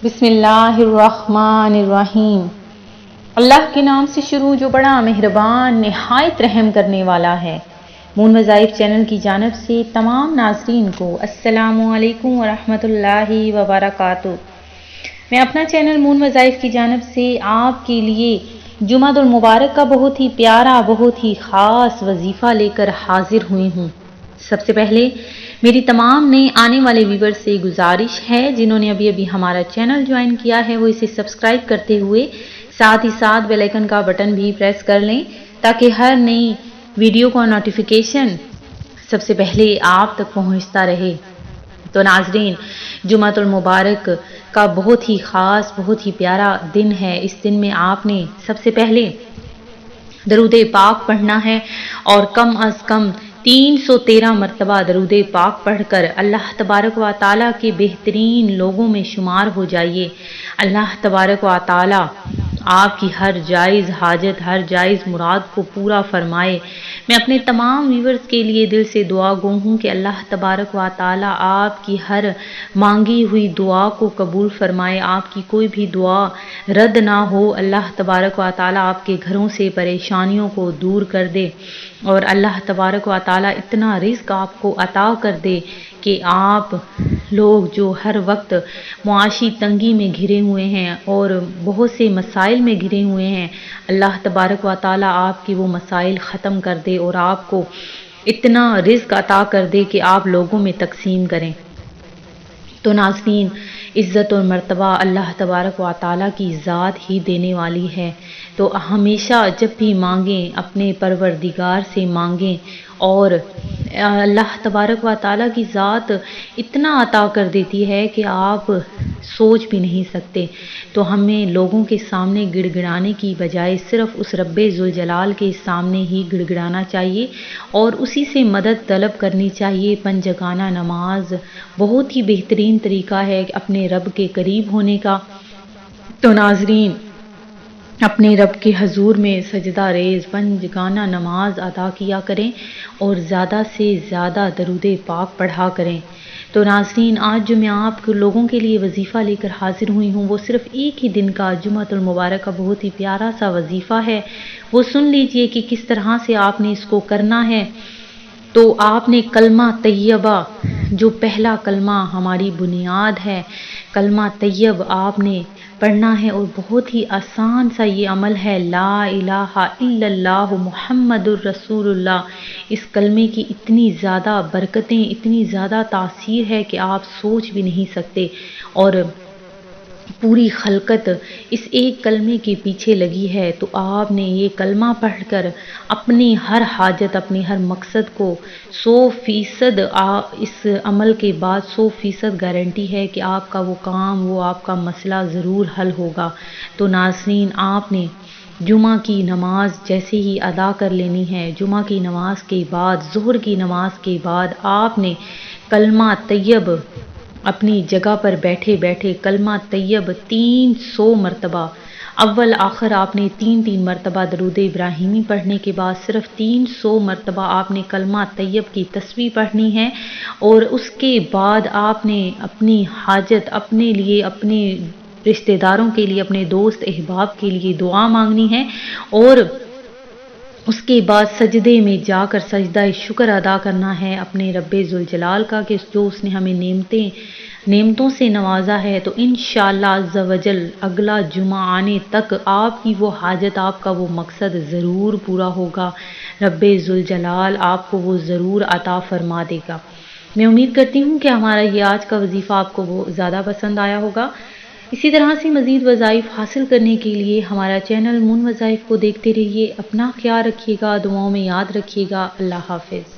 بسم اللہ الرحمن الرحیم۔ اللہ کے نام سے شروع جو بڑا مہربان نہایت رحم کرنے والا ہے۔ مون وظائف چینل کی جانب سے تمام ناظرین کو السلام علیکم ورحمۃ اللہ وبرکاتہ۔ میں اپنا چینل مون وظائف کی جانب سے آپ کے لیے جمعۃ المبارک کا بہت ہی پیارا، بہت ہی خاص وظیفہ لے کر حاضر ہوئی ہوں۔ سب سے پہلے میری تمام نئے آنے والے ویور سے گزارش ہے، جنہوں نے ابھی ہمارا چینل جوائن کیا ہے وہ اسے سبسکرائب کرتے ہوئے ساتھ ہی ساتھ بیل آئیکن کا بٹن بھی پریس کر لیں تاکہ ہر نئی ویڈیو کا نوٹیفیکیشن سب سے پہلے آپ تک پہنچتا رہے۔ تو ناظرین، جمعۃ المبارک کا بہت ہی خاص، بہت ہی پیارا دن ہے۔ اس دن میں آپ نے سب سے پہلے درود پاک پڑھنا ہے اور کم از کم 313 مرتبہ درود پاک پڑھ کر اللہ تبارک و تعالیٰ کے بہترین لوگوں میں شمار ہو جائیے۔ اللہ تبارک و تعالیٰ آپ کی ہر جائز حاجت، ہر جائز مراد کو پورا فرمائے۔ میں اپنے تمام ویورز کے لیے دل سے دعا گو ہوں کہ اللہ تبارک و تعالیٰ آپ کی ہر مانگی ہوئی دعا کو قبول فرمائے، آپ کی کوئی بھی دعا رد نہ ہو۔ اللہ تبارک و تعالیٰ آپ کے گھروں سے پریشانیوں کو دور کر دے اور اللہ تبارک و تعالیٰ اتنا رزق آپ کو عطا کر دے کہ آپ لوگ جو ہر وقت معاشی تنگی میں گھرے ہوئے ہیں اور بہت سے مسائل میں گھرے ہوئے ہیں، اللہ تبارک و تعالیٰ آپ کی وہ مسائل ختم کر دے اور آپ کو اتنا رزق عطا کر دے کہ آپ لوگوں میں تقسیم کریں۔ تو ناظرین، عزت اور مرتبہ اللہ تبارک و تعالیٰ کی ذات ہی دینے والی ہے، تو ہمیشہ جب بھی مانگیں اپنے پروردگار سے مانگیں، اور اللہ تبارک و تعالیٰ کی ذات اتنا عطا کر دیتی ہے کہ آپ سوچ بھی نہیں سکتے۔ تو ہمیں لوگوں کے سامنے گڑ گڑانے کی بجائے صرف اس رب ذوالجلال کے سامنے ہی گڑ گڑانا چاہیے اور اسی سے مدد طلب کرنی چاہیے۔ پنجگانہ نماز بہت ہی بہترین طریقہ ہے اپنے رب کے قریب ہونے کا۔ تو ناظرین، اپنے رب کے حضور میں سجدہ ریز پنجگانہ نماز ادا کیا کریں اور زیادہ سے زیادہ درود پاک پڑھا کریں۔ تو ناظرین، آج جو میں آپ لوگوں کے لیے وظیفہ لے کر حاضر ہوئی ہوں وہ صرف ایک ہی دن کا جمعۃ المبارک کا بہت ہی پیارا سا وظیفہ ہے۔ وہ سن لیجئے کہ کس طرح سے آپ نے اس کو کرنا ہے۔ تو آپ نے کلمہ طیبہ، جو پہلا کلمہ ہماری بنیاد ہے، کلمہ طیب آپ نے پڑھنا ہے اور بہت ہی آسان سا یہ عمل ہے، لا الہ الا اللہ محمد الرسول اللہ۔ اس کلمے کی اتنی زیادہ برکتیں، اتنی زیادہ تاثیر ہے کہ آپ سوچ بھی نہیں سکتے، اور پوری خلقت اس ایک کلمے کے پیچھے لگی ہے۔ تو آپ نے یہ کلمہ پڑھ کر اپنی ہر حاجت، اپنے ہر مقصد کو 100% اس عمل کے بعد 100% گارنٹی ہے کہ آپ کا وہ کام، وہ آپ کا مسئلہ ضرور حل ہوگا۔ تو ناظرین، آپ نے جمعہ کی نماز جیسے ہی ادا کر لینی ہے، جمعہ کی نماز کے بعد، ظہر کی نماز کے بعد آپ نے کلمہ طیب اپنی جگہ پر بیٹھے بیٹھے کلمہ طیب 300 مرتبہ، اول آخر آپ نے 3 مرتبہ درود ابراہیمی پڑھنے کے بعد صرف 300 مرتبہ آپ نے کلمہ طیب کی تسبیح پڑھنی ہے، اور اس کے بعد آپ نے اپنی حاجت، اپنے لیے، اپنے رشتہ داروں کے لیے، اپنے دوست احباب کے لیے دعا مانگنی ہے، اور اس کے بعد سجدے میں جا کر سجدہ شکر ادا کرنا ہے اپنے رب ذوالجلال کا کہ جو اس نے ہمیں نعمتوں سے نوازا ہے۔ تو انشاءاللہ عز و جل اگلا جمعہ آنے تک آپ کی وہ حاجت، آپ کا وہ مقصد ضرور پورا ہوگا، رب ذوالجلال آپ کو وہ ضرور عطا فرما دے گا۔ میں امید کرتی ہوں کہ ہمارا یہ آج کا وظیفہ آپ کو وہ زیادہ پسند آیا ہوگا۔ اسی طرح سے مزید وظائف حاصل کرنے کے لیے ہمارا چینل مون وظائف کو دیکھتے رہیے۔ اپنا خیال رکھیے گا، دعاؤں میں یاد رکھیے گا۔ اللہ حافظ۔